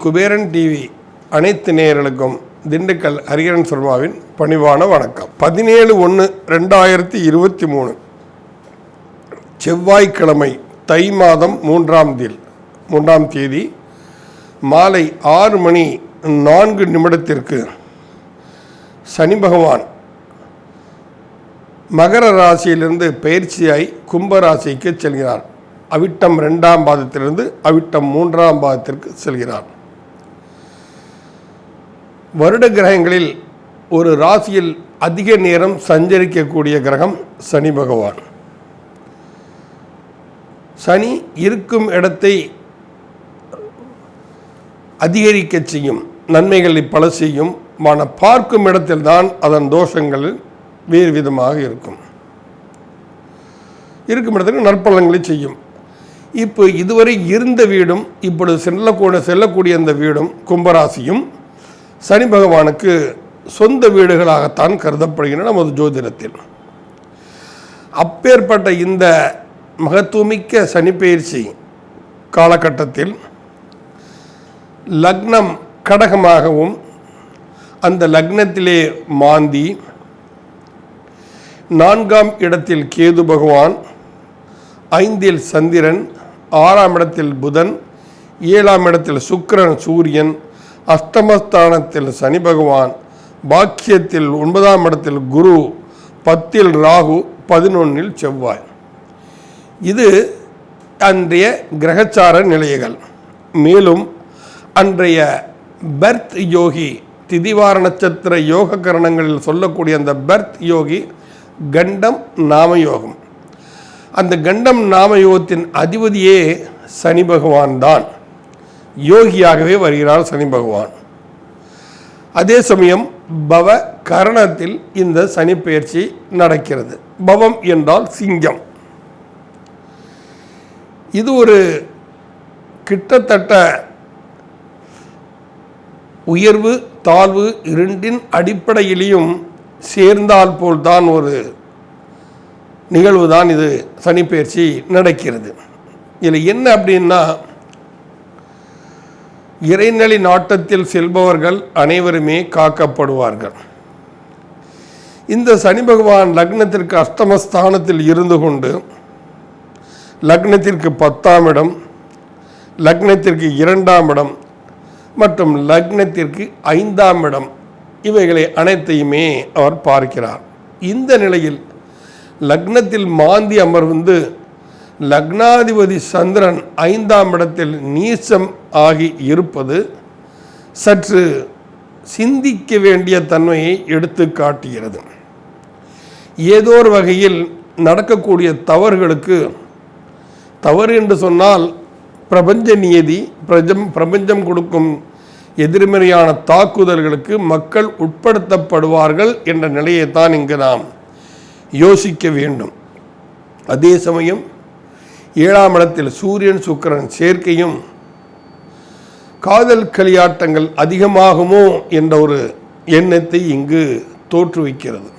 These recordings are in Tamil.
குபேரன் டிவி அனைத்து நேயர்களுக்கும் திண்டுக்கல் ஹரிஹரன் சர்மாவின் பணிவான வணக்கம். 17/1/2023 செவ்வாய்க்கிழமை தை மாதம் 3ஆம் தேதி மாலை 6:04 சனி பகவான் மகர ராசியிலிருந்து பயிற்சியாய் கும்பராசிக்கு செல்கிறார். அவிட்டம் 2ஆம் பாதத்திலிருந்து அவிட்டம் 3ஆம் பாதத்திற்கு செல்கிறார். வருட கிரகங்களில் ஒரு ராசியில் அதிக நேரம் சஞ்சரிக்கக்கூடிய கிரகம் சனி பகவான். சனி இருக்கும் இடத்தை அதிகரிக்க செய்யும், நன்மைகளை பல செய்யும். பார்க்கும் இடத்தில்தான் அதன் தோஷங்கள் வேறு விதமாக இருக்கும் இடத்துக்கு நற்பலன்களை செய்யும். இப்போ இதுவரை இருந்த வீடும் இப்பொழுது செல்லக்கூடிய அந்த வீடும் கும்பராசியும் சனி பகவானுக்கு சொந்த வீடுகளாகத்தான் கருதப்படுகின்றன நமது ஜோதிடத்தில். அப்பேற்பட்ட இந்த மகத்துவமிக்க சனி பெயர்ச்சி காலகட்டத்தில் லக்னம் கடகமாகவும் அந்த லக்னத்திலே மாந்தி, 4ஆம் இடத்தில் கேது பகவான், 5இல் சந்திரன், 6ஆம் இடத்தில் புதன், 7ஆம் இடத்தில் சுக்கிரன் சூரியன், அஷ்டமஸ்தானத்தில் சனி பகவான், பாக்கியத்தில் 9ஆம் இடத்தில் குரு, 10இல் ராகு, 11இல் செவ்வாய். இது அன்றைய கிரகச்சார நிலைகள். மேலும் அன்றைய பர்த் யோகி திதிவார நட்சத்திர யோக கரணங்களில் சொல்லக்கூடிய அந்த பர்த் யோகி கண்டம் நாமயோகம். அந்த கண்டம் நாமயோகத்தின் அதிபதியே சனி பகவான் தான். யோகியாகவே வருகிறார் சனி பகவான். அதே சமயம் பவ கரணத்தில் இந்த சனி பெயர்ச்சி நடக்கிறது. பவம் என்றால் சிங்கம். இது ஒரு கிட்டத்தட்ட உயர்வு தாழ்வு இரண்டின் அடிப்படையிலையும் சேர்ந்தால் போல்தான் ஒரு நிகழ்வு தான் இது சனி பெயர்ச்சி நடக்கிறது. இதில் என்ன அப்படின்னா, இறைநிலை நாட்டத்தில் செல்பவர்கள் அனைவருமே காக்கப்படுவார்கள். இந்த சனி பகவான் லக்னத்திற்கு அஷ்டமஸ்தானத்தில் இருந்து கொண்டு லக்னத்திற்கு 10ஆம் இடம், லக்னத்திற்கு 2ஆம் இடம் மற்றும் லக்னத்திற்கு 5ஆம் இடம் இவைகளை அனைத்தையுமே அவர் பார்க்கிறார். இந்த நிலையில் லக்னத்தில் மாந்தி அமர்ந்து லக்னாதிபதி சந்திரன் 5ஆம் இடத்தில் நீச்சம் ஆகி இருப்பது சற்று சிந்திக்க வேண்டிய தன்மையை எடுத்து காட்டுகிறது. ஏதோ ஒரு வகையில் நடக்கக்கூடிய தவறுகளுக்கு, தவறு என்று சொன்னால் பிரபஞ்ச நியதி, பிரபஞ்சம் கொடுக்கும் எதிர்மறையான தாக்குதல்களுக்கு மக்கள் உட்படுத்தப்படுவார்கள் என்ற நிலையைத்தான் இங்கு நாம் யோசிக்க வேண்டும். அதே சமயம் 7ஆம் இடத்தில் சூரியன் சுக்கிரன் சேர்க்கையும் காதல் களியாட்டங்கள் அதிகமாகுமோ என்ற ஒரு எண்ணத்தை இங்கு தோற்றுவிக்கிறது.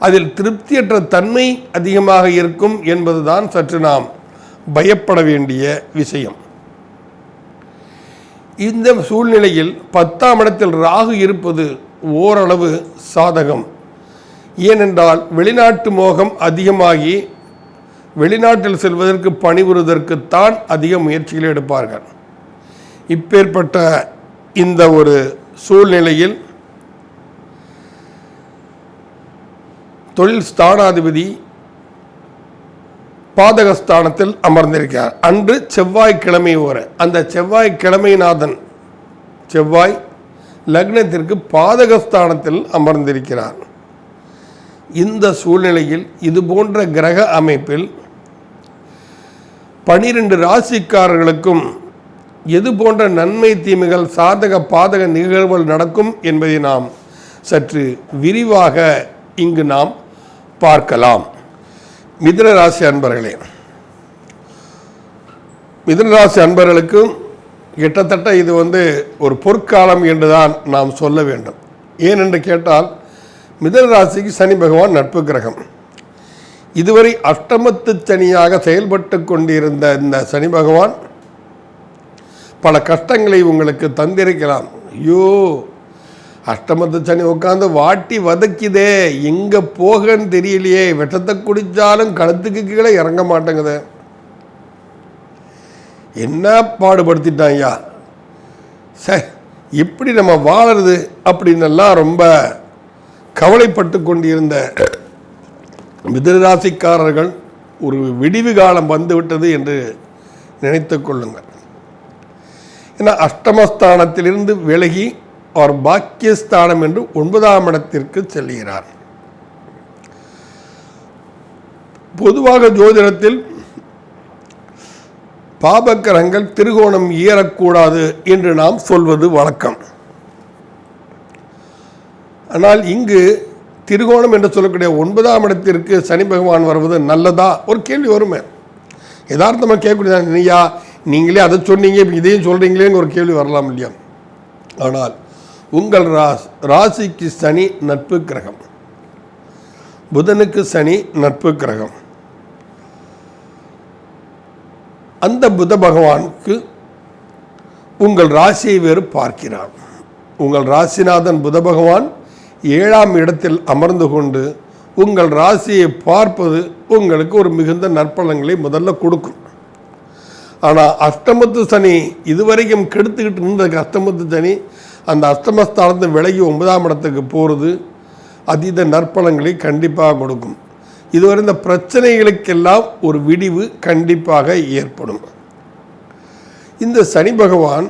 அதில் திருப்தியற்ற தன்மை அதிகமாக இருக்கும் என்பதுதான் சற்று நாம் பயப்பட வேண்டிய விஷயம். இந்த சூழ்நிலையில் 10ஆம் இடத்தில் ராகு இருப்பது ஓரளவு சாதகம். ஏனென்றால் வெளிநாட்டு மோகம் அதிகமாகி வெளிநாட்டில் செல்வதற்கு பணிபுரிவதற்குத்தான் அதிக முயற்சிகளை எடுப்பார்கள். இப்பேற்பட்ட இந்த ஒரு சூழ்நிலையில் தொழில் ஸ்தானாதிபதி பாதகஸ்தானத்தில் அமர்ந்திருக்கிறார். அன்று செவ்வாய்க்கிழமை அந்த செவ்வாய்க்கிழமைநாதன் செவ்வாய் லக்னத்திற்கு பாதகஸ்தானத்தில் அமர்ந்திருக்கிறார். இந்த சூழ்நிலையில் இது போன்ற கிரக அமைப்பில் 12 ராசிக்காரர்களுக்கும் எது போன்ற நன்மை தீமைகள் சாதக பாதக நிகழ்வுகள் நடக்கும் என்பதை நாம் சற்று விரிவாக இங்கு நாம் பார்க்கலாம். மிதுன ராசி அன்பர்களே, மிதுன ராசி அன்பர்களுக்கும் கிட்டத்தட்ட இது ஒரு பொற்காலம் என்றுதான் நாம் சொல்ல வேண்டும். ஏனென்று கேட்டால் மிதுன ராசிக்கு சனி பகவான் நட்பு கிரகம். இதுவரை அஷ்டமத்து சனியாக செயல்பட்டு கொண்டிருந்த இந்த சனி பகவான் பல கஷ்டங்களை உங்களுக்கு தந்திருக்கலாம். ஐயோ, அஷ்டமத்து சனி உட்காந்து வாட்டி வதக்கிதே, எங்கே போகன்னு தெரியலையே, விஷத்தை குடித்தாலும் கழுத்துக்கு கீழே இறங்க மாட்டேங்குது, என்ன பாடுபடுத்திட்டான் ஐயா, இப்படி நம்ம வாழறது அப்படின்னெல்லாம் ரொம்ப கவலைப்பட்டு கொண்டிருந்த மிதுனராசிக்காரர்கள் ஒரு விடிவு காலம் வந்துவிட்டது என்று நினைத்து கொள்ளுங்கள். ஏன்னா அஷ்டமஸ்தானத்திலிருந்து விலகி அவர் பாக்கியஸ்தானம் என்று 9ஆம் இடத்திற்கு செல்கிறார். பொதுவாக ஜோதிடத்தில் பாபக்கிரகங்கள் திரிகோணம் ஏறக்கூடாது என்று நாம் சொல்வது வழக்கம். ஆனால் இங்கு திரிகோணம் என்று சொல்லக்கூடிய 9ஆம் இடத்திற்கு சனி பகவான் வருவது நல்லதா ஒரு கேள்வி வருமே. யதார்த்தமாக கேட்கக்கூடிய நீயா நீங்களே அதை சொன்னீங்க, இப்போ இதையும் சொல்கிறீங்களேன்னு ஒரு கேள்வி வரலாம் இல்லையா? ஆனால் உங்கள் ராசிக்கு சனி நட்பு கிரகம், புதனுக்கு சனி நட்பு கிரகம். அந்த புத பகவானுக்கு உங்கள் ராசியை வேறு பார்க்கிறார். உங்கள் ராசிநாதன் புத பகவான் 7ஆம் இடத்தில் அமர்ந்து கொண்டு உங்கள் ராசியை பார்ப்பது உங்களுக்கு ஒரு மிகுந்த நற்பலன்களை முதல்ல கொடுக்கும். ஆனால் அஷ்டமத்து சனி இதுவரைக்கும் கெடுத்துக்கிட்டு இருந்த அஷ்டமத்து சனி அந்த அஷ்டமஸ்தானத்தை விலகி 9ஆம் இடத்துக்கு போகிறது அதீத நற்பலன்களை கண்டிப்பாக கொடுக்கும். இதுவரை இந்த பிரச்சனைகளுக்கெல்லாம் ஒரு விடிவு கண்டிப்பாக ஏற்படும். இந்த சனி பகவான்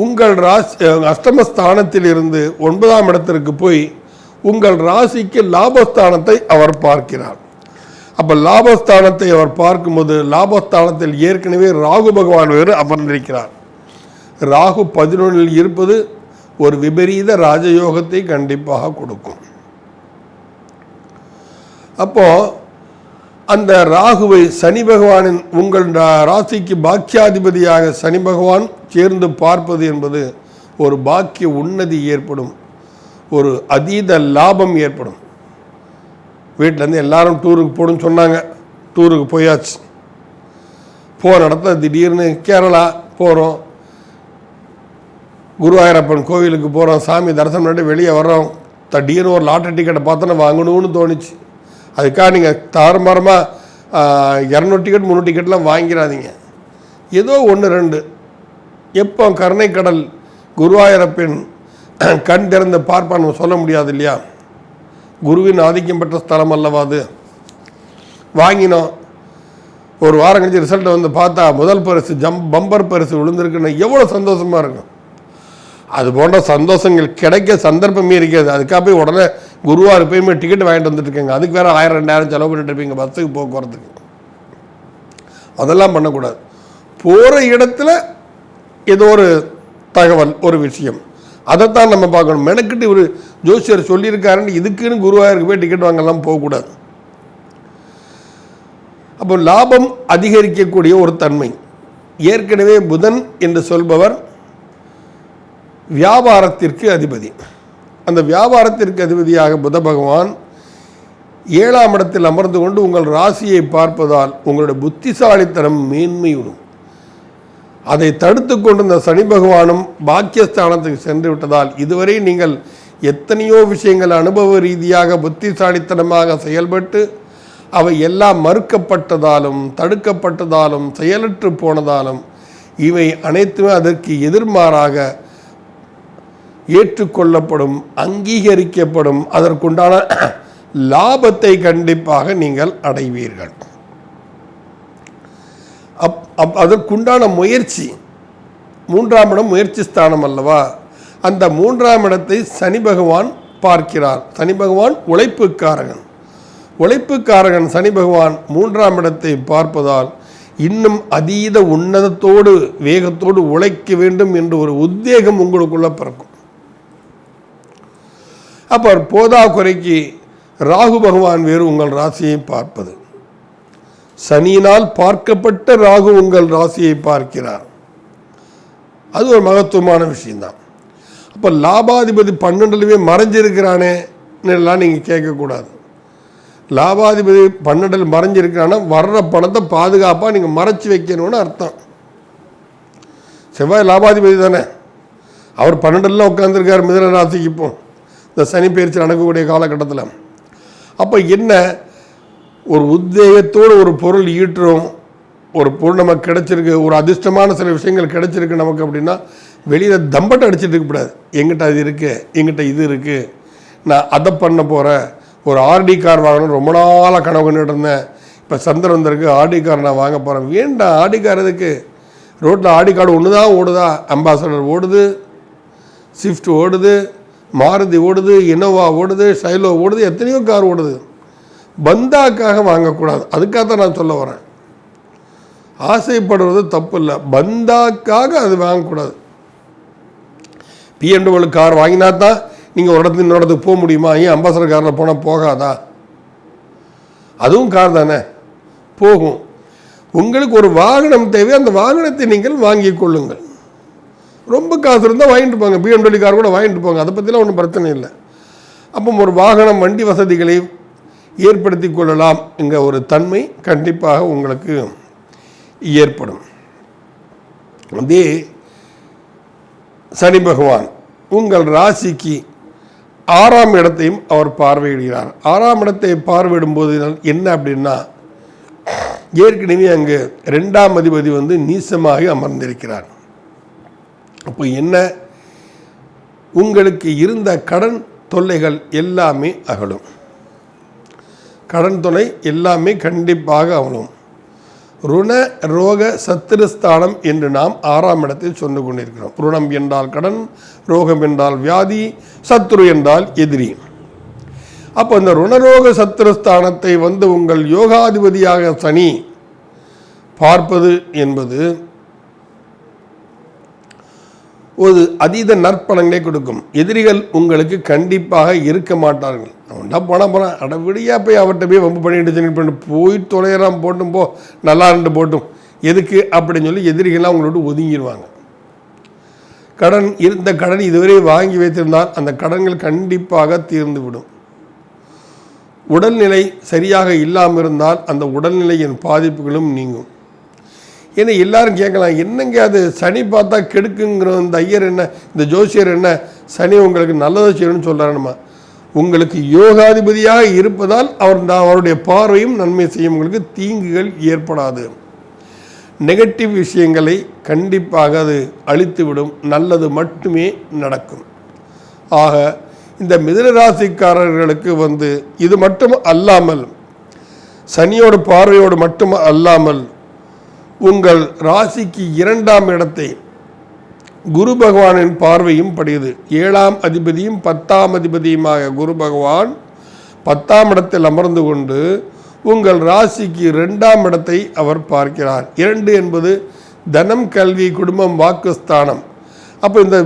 உங்கள் ராசி அஷ்டமஸ்தானத்தில் இருந்து 9ஆம் இடத்திற்கு போய் உங்கள் ராசிக்கு லாபஸ்தானத்தை அவர் பார்க்கிறார். அப்போ லாபஸ்தானத்தை அவர் பார்க்கும்போது லாபஸ்தானத்தில் ஏற்கனவே ராகு பகவான் வேறு அமர்ந்திருக்கிறார். ராகு 11இல் இருப்பது ஒரு விபரீத ராஜயோகத்தை கண்டிப்பாக கொடுக்கும். அப்போ அந்த ராகுவை சனி பகவானின் உங்கள் ராசிக்கு பாக்கியாதிபதியாக சனி பகவான் சேர்ந்து பார்ப்பது என்பது ஒரு பாக்கிய உன்னதி ஏற்படும், ஒரு அதீத லாபம் ஏற்படும். வீட்டிலேருந்து எல்லாரும் டூருக்கு போகணும்னு சொன்னாங்க, டூருக்கு போயாச்சு. போகிற இடத்துல திடீர்னு கேரளா போகிறோம், குருவாயூரப்பன் கோவிலுக்கு போகிறோம், சாமி தரிசனம் பண்ணிட்டு வெளியே வர்றோம். திடீர்னு ஒரு லாட்டரி டிக்கெட்டை பார்த்தோன்னா வாங்கணும்னு தோணுச்சு. அதுக்காக நீங்கள் தாறுமாறமாக 200 டிக்கெட் 300 டிக்கெட்லாம் வாங்கிடாதீங்க. ஏதோ 1-2 எப்போ கருணைக்கடல் குருவாயூரப்பன் கண் திறந்து பார்ப்பான்னு சொல்ல முடியாது இல்லையா? குருவின் ஆதிக்கம் பெற்ற ஸ்தலம் அல்லவா அது. வாங்கினோம், ஒரு வாரம் கழிச்சு ரிசல்ட்டை வந்து பார்த்தா முதல் பரிசு பம்பர் பரிசு விழுந்திருக்குன்னு எவ்வளோ சந்தோஷமாக இருக்கும். அது போன்ற சந்தோஷங்கள் கிடைக்க சந்தர்ப்பமே இருக்காது. அதுக்காக போய் உடனே குருவார் போயுமே டிக்கெட் வாங்கிட்டு வந்துட்டுருக்கேங்க, அதுக்கு வேறு 1000-2000 செலவு பண்ணிட்டு இருப்பீங்க பஸ்ஸுக்கு போக்குவரத்துக்கு. அதெல்லாம் பண்ணக்கூடாது. போகிற இடத்துல ஏதோ ஒரு தகவல் ஒரு விஷயம் அதைத்தான் நம்ம பார்க்கணும். மெனக்கிட்டு ஒரு ஜோசியர் சொல்லியிருக்காருன்னு இதுக்குன்னு குருவாயூருக்கு போய் டிக்கெட் வாங்கலாம் போகக்கூடாது. அப்போ லாபம் அதிகரிக்கக்கூடிய ஒரு தன்மை. ஏற்கனவே புதன் என்று சொல்பவர் வியாபாரத்திற்கு அதிபதி. அந்த வியாபாரத்திற்கு அதிபதியாக புத பகவான் 7ஆம் இடத்தில் அமர்ந்து கொண்டு உங்கள் ராசியை பார்ப்பதால் உங்களுடைய புத்திசாலித்தனம் மேன்மையுடும். அதை தடுத்து கொண்டிருந்த சனி பகவானும் பாக்கியஸ்தானத்துக்கு சென்று விட்டதால் இதுவரை நீங்கள் எத்தனையோ விஷயங்கள் அனுபவ ரீதியாக புத்திசாலித்தனமாக செயல்பட்டு அவை எல்லாம் மறுக்கப்பட்டதாலும் தடுக்கப்பட்டதாலும் செயலற்று போனதாலும் இவை அனைத்துமே அதற்கு எதிர்மாறாக ஏற்றுக்கொள்ளப்படும், அங்கீகரிக்கப்படும். அதற்குண்டான லாபத்தை கண்டிப்பாக நீங்கள் அடைவீர்கள். அதற்குண்டான முயற்சி, 3ஆம் இடம் முயற்சி ஸ்தானம் அல்லவா, அந்த 3ஆம் இடத்தை சனி பகவான் பார்க்கிறார். சனி பகவான் உழைப்புக்காரகன். உழைப்புக்காரகன் சனி பகவான் 3ஆம் இடத்தை பார்ப்பதால் இன்னும் அதீத உன்னதத்தோடு வேகத்தோடு உழைக்க வேண்டும் என்ற ஒரு உத்வேகம் உங்களுக்குள்ள பிறக்கும். அப்போ போதா குறைக்கு ராகு பகவான் வேறு உங்கள் ராசியை பார்ப்பது, சனியினால் பார்க்கப்பட்ட ராகு உங்கள் ராசியை பார்க்கிறார். அது ஒரு மகத்துவமான விஷயம்தான். அப்போ லாபாதிபதி 12லேயே மறைஞ்சிருக்கிறானே எல்லாம் நீங்கள் கேட்கக்கூடாது. லாபாதிபதி 12 மறைஞ்சிருக்கான்னா வர்ற பணத்தை பாதுகாப்பாக நீங்கள் மறைச்சி வைக்கணும்னு அர்த்தம். செவ்வாய் லாபாதிபதி தானே, அவர் 12 உட்காந்துருக்கார் மிதுன ராசிக்கு. இப்போ இந்த சனி பயிற்சி நடக்கக்கூடிய காலகட்டத்தில் அப்போ என்ன, ஒரு உத்வேகத்தோடு ஒரு பொருள் ஈட்டுறோம், ஒரு பொருள் நமக்கு கிடச்சிருக்கு, ஒரு அதிர்ஷ்டமான சில விஷயங்கள் கிடச்சிருக்கு நமக்கு அப்படின்னா வெளியில் தம்பட்டை அடிச்சுட்டு இருக்கக்கூடாது. எங்கிட்ட அது இருக்குது, எங்கிட்ட இது இருக்குது, நான் அதை பண்ண போகிறேன், ஒரு ஆர்டி கார் வாங்கணும் ரொம்ப நாளாக கனவு கண்டுட்டு இருந்தேன், இப்போ சந்திரன் வந்திருக்கு ஆர்டி கார் நான் வாங்க போகிறேன். வேண்டாம், ஆர்டி கார் எதுக்கு? ரோட்டில் ஆர்டி கார்டு ஒன்று தான் ஓடுதா? அம்பாசடர் ஓடுது, ஸ்விஃப்ட் ஓடுது, மாருதி ஓடுது, இனோவா ஓடுது, ஷைலோ ஓடுது, எத்தனையோ கார் ஓடுது. பந்தாக்காக வாங்கக்கூடாது. அதுக்காக தான் நான் சொல்ல வரேன். ஆசைப்படுவது தப்பு இல்லை, பந்தாக்காக அது வாங்கக்கூடாது. BMW கார் வாங்கினா தான் நீங்கள் ஒரு இடத்துல இன்னொரு இடத்துக்கு போக முடியுமா? ஏன் அம்பாசடர் காரில் போனால் போகாதா? அதுவும் கார் தானே, போகும். உங்களுக்கு ஒரு வாகனம் தேவை, அந்த வாகனத்தை நீங்கள் வாங்கி கொள்ளுங்கள். ரொம்ப காசு இருந்தால் வாங்கிட்டு போங்க, BMW கார் கூட வாங்கிட்டு போங்க, அதை பற்றிலாம் ஒன்றும் பிரச்சனை இல்லை. அப்போ ஒரு வாகனம் வண்டி வசதிகளை ஏற்படுத்தி கொள்ளலாம் என்கிற ஒரு தன்மை கண்டிப்பாக உங்களுக்கு ஏற்படும். அதே சனி பகவான் உங்கள் ராசிக்கு 6ஆம் இடத்தையும் அவர் பார்வையிடுகிறார். 6ஆம் இடத்தை பார்வையிடும் போது என்ன அப்படின்னா, ஏற்கனவே அங்கு 2ஆம் அதிபதி நீசமாக அமர்ந்திருக்கிறார். அப்போ என்ன, உங்களுக்கு இருந்த கடன் தொல்லைகள் எல்லாமே அகலும். கடன் தொல்லை எல்லாமே கண்டிப்பாக அகலும். ருண ரோக சத்துருஸ்தானம் என்று நாம் 6ஆம் இடத்தில் சொல்லி கொண்டிருக்கிறோம். ருணம் என்றால் கடன், ரோகம் என்றால் வியாதி, சத்துரு என்றால் எதிரி. அப்போ இந்த ருணரோக சத்துருஸ்தானத்தை உங்கள் யோகாதிபதியாக சனி பார்ப்பது என்பது ஒரு அதீத நற்பலன்களை கொடுக்கும். எதிரிகள் உங்களுக்கு கண்டிப்பாக இருக்க மாட்டார்கள். அவன்டா போனால் அட விடியா போய் அவர்கிட்ட போய் வம்பு பண்ணிட்டு போய் தொலைகிறான், போட்டும் போ, நல்லா இருந்து போட்டும், எதுக்கு அப்படின்னு சொல்லி எதிரிகள்லாம் அவங்களோட ஒதுங்கிடுவாங்க. கடன் இருந்த கடன் இதுவரை வாங்கி வைத்திருந்தால் அந்த கடன்கள் கண்டிப்பாக தீர்ந்துவிடும். உடல்நிலை சரியாக இல்லாமல் இருந்தால் அந்த உடல்நிலையின் பாதிப்புகளும் நீங்கும். ஏன்னா எல்லாரும் கேட்கலாம், என்னங்க அது சனி பார்த்தா கெடுக்குங்கிற இந்த ஐயர் என்ன, இந்த ஜோசியர் என்ன, சனி உங்களுக்கு நல்லதை செய்யணும்னு சொல்கிறாருமா. உங்களுக்கு யோகாதிபதியாக இருப்பதால் அவருடைய பார்வையும் நன்மை செய்யும், உங்களுக்கு தீங்குகள் ஏற்படாது. நெகட்டிவ் விஷயங்களை கண்டிப்பாக அது அழித்துவிடும், நல்லது மட்டுமே நடக்கும். ஆக இந்த மிதுன ராசிக்காரர்களுக்கு இது மட்டும் அல்லாமல், சனியோட பார்வையோடு மட்டும் அல்லாமல் உங்கள் ராசிக்கு 2ஆம் இடத்தை குரு பகவானின் பார்வையும் படுகிறது. 7ஆம் அதிபதியும் 10ஆம் அதிபதியுமாக குரு பகவான் 10ஆம் இடத்தில் அமர்ந்து கொண்டு உங்கள் ராசிக்கு 2ஆம் இடத்தை அவர் பார்க்கிறார். 2 என்பது தனம், கல்வி, குடும்பம், வாக்குஸ்தானம். அப்போ இந்த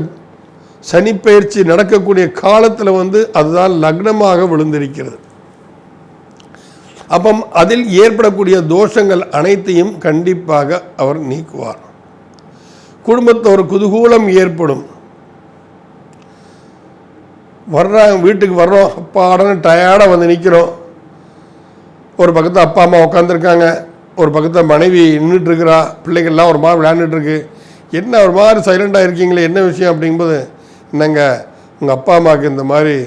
சனி பயிற்சி நடக்கக்கூடிய காலத்தில் அதுதான் லக்னமாக விழுந்திருக்கிறது. அப்போ அதில் ஏற்படக்கூடிய தோஷங்கள் அனைத்தையும் கண்டிப்பாக அவர் நீக்குவார். குடும்பத்தில் ஒரு குதூகூலம் ஏற்படும். வர்றாங்க, வீட்டுக்கு வர்றோம், அப்பாடன்னு டயர்டாக நிற்கிறோம். ஒரு பக்கத்தில் அப்பா அம்மா உட்காந்துருக்காங்க, ஒரு பக்கத்தில் மனைவி நின்றுட்டுருக்கிறா, பிள்ளைகள்லாம் ஒரு மாதிரி விளையாண்டுட்டுருக்கு. என்ன ஒரு மாதிரி சைலண்டாக இருக்கீங்களே, என்ன விஷயம் அப்படிங்கும்போது, என்னங்க உங்கள் அப்பா அம்மாவுக்கு இந்த மாதிரி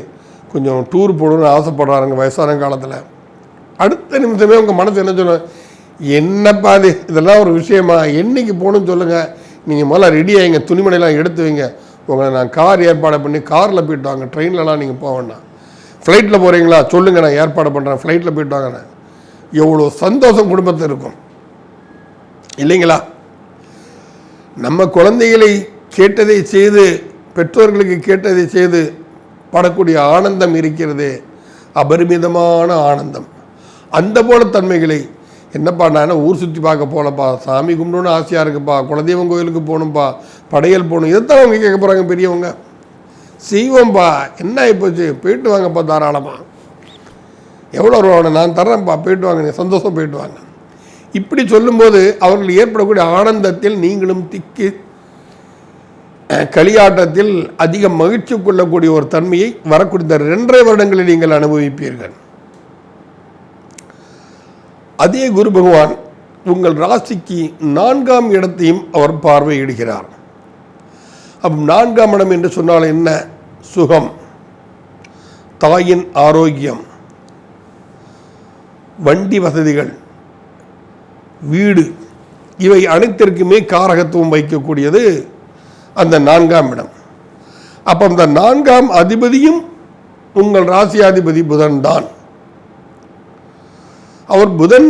கொஞ்சம் டூர் போகணுன்னு ஆசைப்படுறாருங்க வயசான காலத்தில். அடுத்த நிமிஷமே உங்கள் மனசு என்ன சொல்லுவேன், என்னப்பா அது, இதெல்லாம் ஒரு விஷயமா, என்றைக்கு போகணுன்னு சொல்லுங்கள், நீங்கள் முதல்ல ரெடி ஆகிங்க, துணிமணிலாம் எடுத்து வைங்க, உங்களை நான் கார் ஏற்பாடு பண்ணி காரில் போய்ட்டு வாங்க, ட்ரெயின்லலாம் நீங்கள் போக வேண்டாம், ஃப்ளைட்டில் போகிறீங்களா சொல்லுங்கள், நான் ஏற்பாடு பண்ணுறேன், ஃப்ளைட்டில் போய்ட்டு வாங்க. எவ்வளோ சந்தோஷம் குடும்பத்தில் இருக்கும் இல்லைங்களா? நம்ம குழந்தைகளை கேட்டதை செய்து, பெற்றோர்களுக்கு கேட்டதை செய்து படக்கூடிய ஆனந்தம் இருக்கிறதே, அபரிமிதமான ஆனந்தம். அந்த போல தன்மைகளை, என்னப்பா நான் ஊர் சுற்றி பார்க்க போகலப்பா, சாமி கும்பிடணுன்னு ஆசையாக இருக்குப்பா, குலதெய்வம் கோயிலுக்கு போகணும்ப்பா, படையல் போகணும், இதைத்தான் அவங்க கேட்க போகிறாங்க பெரியவங்க. செய்வோம்ப்பா, என்ன ஆகிப்போச்சு, போயிட்டு வாங்கப்பா தாராளமாக, எவ்வளோ ரூபா நான் தர்றேன்ப்பா, போயிட்டு வாங்க, சந்தோஷம் போயிட்டு வாங்க. இப்படி சொல்லும்போது அவர்கள் ஏற்படக்கூடிய ஆனந்தத்தில் நீங்களும் திக்கி களியாட்டத்தில் அதிக மகிழ்ச்சி கொள்ளக்கூடிய ஒரு தன்மையை வரக்கூடிய 2.5 வருடங்களில் நீங்கள் அனுபவிப்பீர்கள். அதே குரு பகவான் உங்கள் ராசிக்கு 4ஆம் இடத்தையும் அவர் பார்வையிடுகிறார். அப்போ 4ஆம் இடம் என்று சொன்னால் என்ன? சுகம், தாயின் ஆரோக்கியம், வண்டி வசதிகள், வீடு, இவை அனைத்திற்குமே காரகத்துவம் வைக்கக்கூடியது அந்த 4ஆம் இடம். அப்போ அந்த 4ஆம் அதிபதியும் உங்கள் ராசியாதிபதி புதன் தான். அவர் புதன்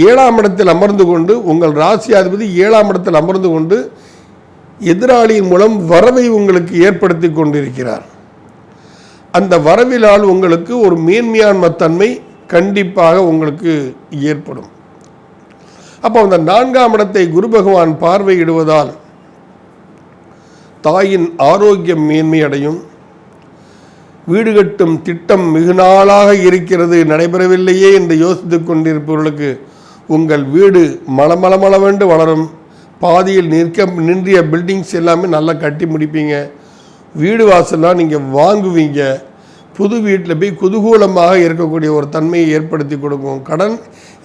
7ஆம் இடத்தில் அமர்ந்து கொண்டு, உங்கள் ராசியாதிபதி 7ஆம் இடத்தில் அமர்ந்து கொண்டு எதிராளியின் மூலம் வரவை உங்களுக்கு ஏற்படுத்தி கொண்டிருக்கிறார். அந்த வரவினால் உங்களுக்கு ஒரு மேன்மையான தன்மை கண்டிப்பாக உங்களுக்கு ஏற்படும். அப்போ அந்த 4ஆம் இடத்தை குரு பகவான் பார்வையிடுவதால் தாயின் ஆரோக்கியம் மேன்மை அடையும். வீடு கட்டும் திட்டம் மிகு நாளாக இருக்கிறது, நடைபெறவில்லையே என்று யோசித்துக் கொண்டிருப்பவர்களுக்கு உங்கள் வீடு மளமளமளவென்று வளரும். பாதியில் நின்றிய பில்டிங்ஸ் எல்லாமே நல்லா கட்டி முடிப்பீங்க. வீடு வாசல்லாம் நீங்கள் வாங்குவீங்க. புது வீட்டில் போய் குதூகூலமாக இருக்கக்கூடிய ஒரு தன்மையை ஏற்படுத்தி கொடுக்கும். கடன்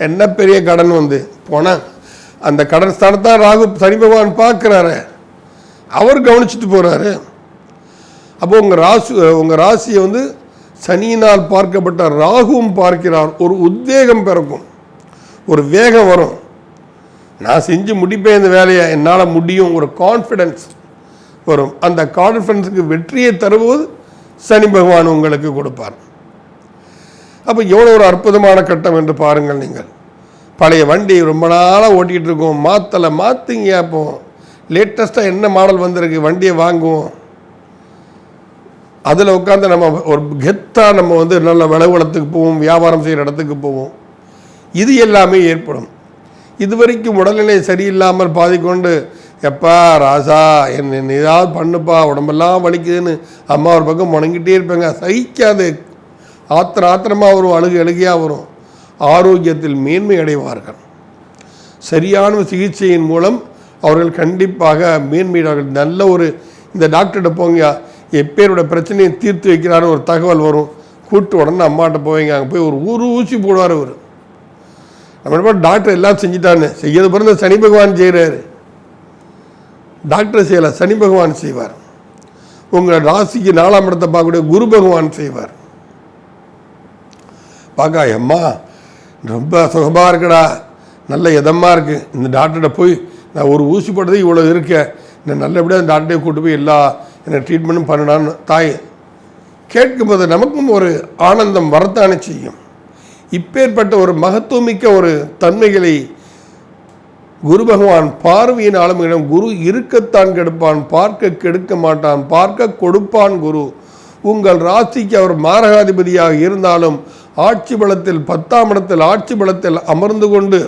என்ன பெரிய கடன் போனால் அந்த கடன் ஸ்தானத்தான் ராகு சனி பகவான் பார்க்குறாரு, அவர் கவனிச்சுட்டு போகிறாரு. அப்போ உங்கள் ராசியை சனியினால் பார்க்கப்பட்ட ராகுவும் பார்க்கிறார். ஒரு உத்வேகம் பிறக்கும், ஒரு வேகம் வரும். நான் செஞ்சு முடிப்பேன் இந்த வேலையை, என்னால் முடியும், ஒரு கான்ஃபிடென்ஸ் வரும். அந்த கான்ஃபிடென்ஸுக்கு வெற்றியை தருவது சனி பகவான் உங்களுக்கு கொடுப்பார். அப்போ எவ்வளோ ஒரு அற்புதமான கட்டம் என்று பாருங்கள். நீங்கள் பழைய வண்டி ரொம்ப நாளாக ஓட்டிகிட்டு இருக்கோம், மாற்றுங்க. அப்போ லேட்டஸ்ட்டாக என்ன மாடல் வந்திருக்கு, வண்டியை வாங்குவோம். அதில் உட்காந்து நம்ம ஒரு கெத்தாக நம்ம நல்ல விளைவுலத்துக்கு போவோம், வியாபாரம் செய்கிற இடத்துக்கு போவோம். இது எல்லாமே ஏற்படும். இதுவரைக்கும் உடல்நிலை சரியில்லாமல் பாதிக்கொண்டு, எப்பா ராசா என்ன ஏதாவது பண்ணுப்பா, உடம்பெல்லாம் வலிக்குதுன்னு அம்மா ஒரு பக்கம் முணங்கிட்டே இருப்பாங்க. சகிக்காது, ஆத்திரமாக வரும், அழுகையாக வரும். ஆரோக்கியத்தில் மேன்மை அடைவார்கள். சரியான சிகிச்சையின் மூலம் அவர்கள் கண்டிப்பாக மேன்மையார்கள். நல்ல ஒரு இந்த டாக்டர்கிட்ட போங்க, எப்பேரோட பிரச்சனையை தீர்த்து வைக்கிறாருன்னு ஒரு தகவல் வரும். கூட்டு உடனே அம்மாட்ட போவீங்க. அங்கே போய் ஒரு ஊசி போடுவார் அவர். நம்ம டாக்டர் எல்லாம் செஞ்சுட்டான்னு செய்யறது பிறந்த சனி பகவான் செய்கிறாரு. டாக்டர் செய்யலை, சனி பகவான் செய்வார். உங்கள் ராசிக்கு 4ஆம் இடத்தை பார்க்கக்கூடிய குரு பகவான் செய்வார். பார்க்க அம்மா ரொம்ப சுகமாக இருக்குடா, நல்ல இதமாக இருக்குது, இந்த டாக்டர்கிட்ட போய் நான் ஒரு ஊசி போட்டதே இவ்வளோ இருக்கேன், நான் நல்லபடியாக அந்த டாக்டரை கூட்டு போய் எல்லா என்னை ட்ரீட்மெண்ட்டும் பண்ணினான்னு தாய் கேட்கும்போது நமக்கும் ஒரு ஆனந்தம் வரத்தானே செய்யும். இப்பேற்பட்ட ஒரு மகத்துவமிக்க ஒரு தன்மைகளை குரு பகவான் பார்வையினாலும் குரு இருக்கத்தான் கெடுப்பான், பார்க்க கெடுக்க மாட்டான், பார்க்க கொடுப்பான் குரு. உங்கள் ராசிக்கு அவர் மாரகாதிபதியாக இருந்தாலும் ஆட்சி பலத்தில் 10ஆம் இடத்தில் ஆட்சி பலத்தில் அமர்ந்து கொண்டு,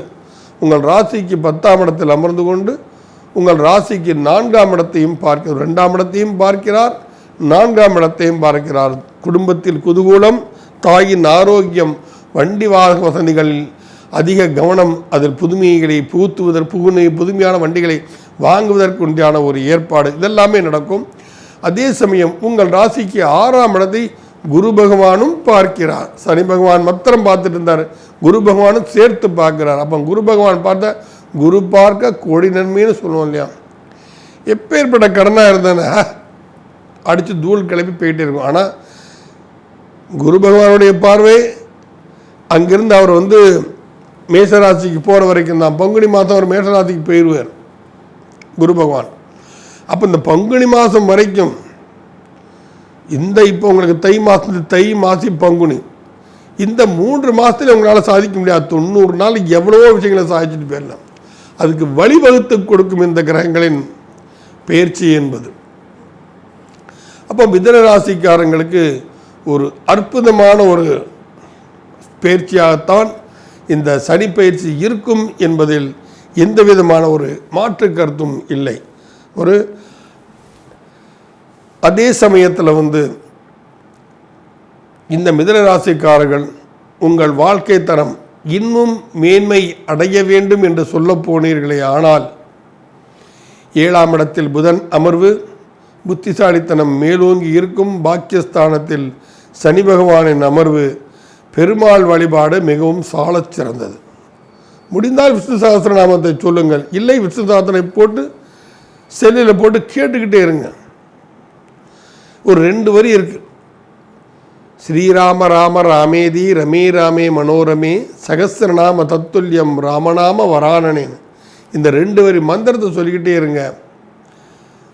உங்கள் ராசிக்கு 10ஆம் இடத்தில் அமர்ந்து கொண்டு உங்கள் ராசிக்கு 4ஆம் இடத்தையும் பார்க்கிறார், 2ஆம் இடத்தையும் பார்க்கிறார், 4ஆம் இடத்தையும் பார்க்கிறார். குடும்பத்தில் குதூகூலம், தாயின் ஆரோக்கியம், வண்டி வாகன வசதிகளில் அதிக கவனம், அதில் புதுமைகளை புதுமையான வண்டிகளை வாங்குவதற்குண்டான ஒரு ஏற்பாடு, இதெல்லாமே நடக்கும். அதே சமயம் உங்கள் ராசிக்கு 6ஆம் இடத்தை குரு பகவானும் பார்க்கிறார். சனி பகவான் மாத்திரம் பார்த்துட்டு இருந்தார், குரு பகவானும் சேர்த்து பார்க்கிறார். அப்போ குரு பகவான் பார்த்த குரு பார்க்க கோடி நன்மைன்னு சொல்லுவோம் இல்லையா. எப்பேற்பட்ட கடனாக இருந்தேன்னா அடித்து தூள் கிளப்பி போயிட்டே இருக்கும். ஆனால் குரு பகவானுடைய பார்வை அங்கிருந்து அவர் மேஷராசிக்கு போகிற வரைக்கும் தான். பங்குனி மாதம் அவர் மேஷராசிக்கு போயிடுவார் குரு பகவான். அப்போ இந்த பங்குனி மாதம் வரைக்கும் இப்போ உங்களுக்கு தை மாசி பங்குனி, இந்த 3 மாதத்தில் உங்களால் சாதிக்க முடியாது. 90 நாள் எவ்வளவோ விஷயங்களை சாதிச்சுட்டு போயிடலாம். அதுக்கு வழிவகுத்து கொடுக்கும் இந்த கிரகங்களின் பயிற்சி என்பது. அப்போ மிதுன ராசிக்காரங்களுக்கு ஒரு அற்புதமான ஒரு பயிற்சியாகத்தான் இந்த சனி பயிற்சி இருக்கும் என்பதில் எந்த விதமான ஒரு மாற்று கருத்தும் இல்லை. அதே சமயத்தில் இந்த மிதுன ராசிக்காரர்கள் உங்கள் வாழ்க்கை தரம் இன்னும் மேன்மை அடைய வேண்டும் என்று சொல்ல போனீர்களே, ஆனால் 7ஆம் இடத்தில் புதன் அமர்வு, புத்திசாலித்தனம் மேலோங்கி இருக்கும். பாக்கியஸ்தானத்தில் சனி பகவானின் அமர்வு, பெருமாள் வழிபாடு மிகவும் சாலச் சிறந்தது. முடிந்தால் விஷ்ணு சகஸ்ரநாமத்தை சொல்லுங்கள், இல்லை விஷ்ணு சகஸ்ரனை போட்டு செல்லில் போட்டு கேட்டுக்கிட்டே இருங்க. ஒரு 2 வரி இருக்கு. ஸ்ரீராம ராம ராமேதி ரமே ராமே மனோரமே சகஸ்ரநாம தத்துல்யம் ராமநாம வரானனேன்னு இந்த 2 வரி மந்திரத்தை சொல்லிக்கிட்டே இருங்க.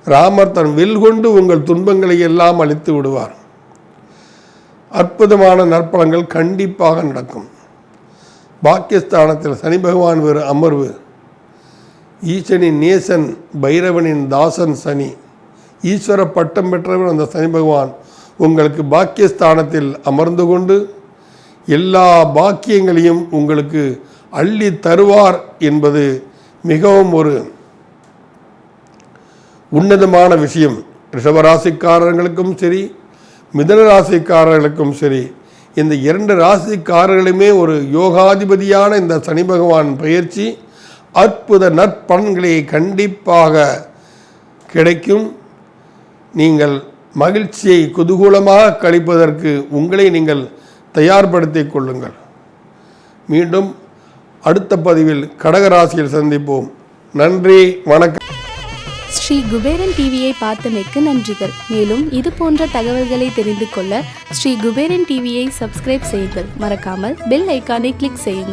ராமர் தன் வில் கொண்டு உங்கள் துன்பங்களை எல்லாம் அழித்து விடுவார். அற்புதமான நற்பலங்கள் கண்டிப்பாக நடக்கும். பாக்கியஸ்தானத்தில் சனி பகவான் வேறு அமர்வு, ஈசனின் நேசன் பைரவனின் தாசன் சனி, ஈஸ்வர பட்டம் பெற்றவர் அந்த சனி பகவான் உங்களுக்கு பாக்கியஸ்தானத்தில் அமர்ந்து கொண்டு எல்லா பாக்கியங்களையும் உங்களுக்கு அள்ளி தருவார் என்பது மிகவும் ஒரு உன்னதமான விஷயம். ரிஷபராசிக்காரர்களுக்கும் சரி, மிதுன ராசிக்காரர்களுக்கும் சரி, இந்த 2 ராசிக்காரர்களுமே ஒரு யோகாதிபதியான இந்த சனி பகவான் பயிற்சி அற்புத நற்பலன்களை கண்டிப்பாக கிடைக்கும். நீங்கள் மகிழ்ச்சியை குதூகூலமாக கழிப்பதற்கு உங்களை நீங்கள் தயார்படுத்திக் கொள்ளுங்கள். மீண்டும் அடுத்த பதிவில் கடகராசியில் சந்திப்போம். நன்றி, வணக்கம். ஸ்ரீ குபேரன் டிவியை பார்த்தமைக்கு நன்றிகள். மேலும் இது போன்ற தகவல்களை தெரிந்து கொள்ள ஸ்ரீ குபேரன் டிவியை சப்ஸ்கிரைப் செய்யுங்கள். மறக்காமல் பெல் ஐக்கானை கிளிக் செய்யுங்கள்.